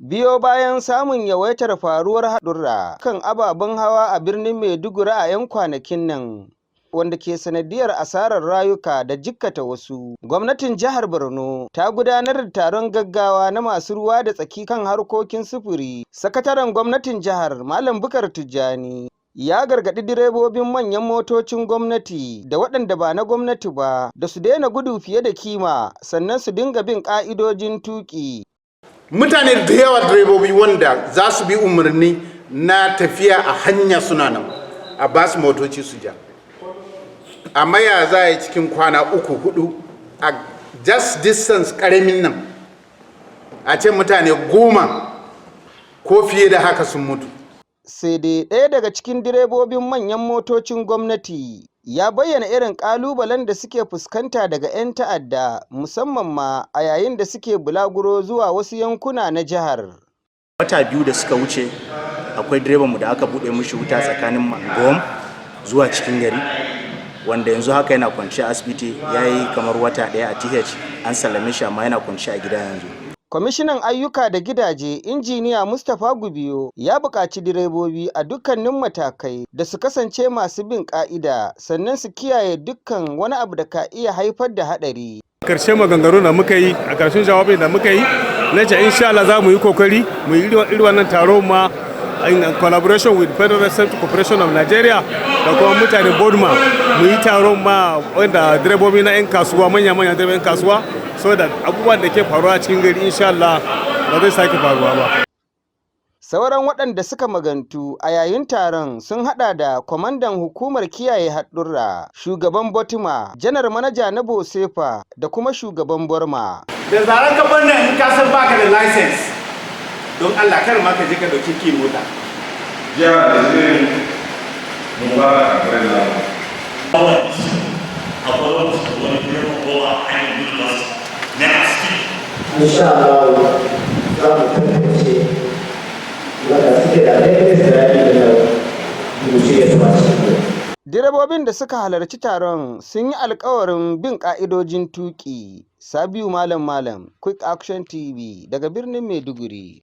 Biyo bayan samun yawaitar faruwar hadura kan ababen hawa a birnin Maiduguri a 'yan kwanakin nan, wanda ke sanadiyar asarar rayuka da jikkata wasu, gwamnatin jihar Borno ta gudanar da taron gaggawa na masu ruwa da tsaki kan harkokin sufuri. Sakataren gwamnatin jihar, Malam Bukar Tijjani, ya gargaɗi direbobin manyan motocin gwamnati da waɗanda ba na gwamnati ba da su daina gudu fiye da kima, sannan su dinga bin ƙa'idojin tuƙi. Mutane da yawa direbobi wanda za su bi umarni na tafiya a hanya suna nan a ba su motoci su ja, amma ya za a yi cikin kwana 3-4 a just distance karamin nan a ce mutane 10 ko fiye da haka sun mutu. Sai dai ɗaya daga cikin direbobin manyan motocin gwamnati ya bayyana irin ƙalubalen da suke fuskanta daga 'yan ta'adda, musamman ma a yayin da suke bulaguro zuwa wasu yankuna na jihar. Wata 2 da suka wuce akwai direbanmu da aka buɗe mishi wuta tsakanin Mangom zuwa cikin gari, wanda yanzu haka yana kwanci a asibiti, ya yi kamar wata 1 a TH, an sallame shi amma yana kwanci a gida yanzu. Kwamishinan ayyuka da gidaje injiniya Mustapha Biyo ya buƙaci direbobi a dukkanin matakai da su kasance masu bin ƙa'ida, sannan su kiyaye dukkan wani abu da ka iya haifar da haɗari. Karshen maganganu da muka yi, a ƙarshen jawabin da muka yi, na ce insha Allah za mu yi kokari mu yi irin wannan taro ma in collaboration with Federal Safety Corporation of Nigeria da kuma mutanen Borno, mu yi taron ma wanda direbobi na 'yan kasuwa, manya-manyan direbobin kasuwa, so da abubuwan da ke faruwa cikin gari insha Allah ba zai sake faruwa ba. Sauran waɗanda suka magantu a yayin taron sun haɗa da kwamandan hukumar kiyaye haɗurra, shugaban Botima, janar manaja na Bosefa da kuma shugaban Borma. Da zarar ka bar nan in ka san baka da license, don Allah kar ma ka je ka dauki ki mota. Jihar da zai mubarak a Birnin. Insha Allah za mu tantance wanda suke da laifin da wuce da su. Direbobin da suka halarci taron sun yi alkawarin bin ƙa'idojin tuƙi. Sabiu Malam, Quick Action TV daga birnin Maiduguri.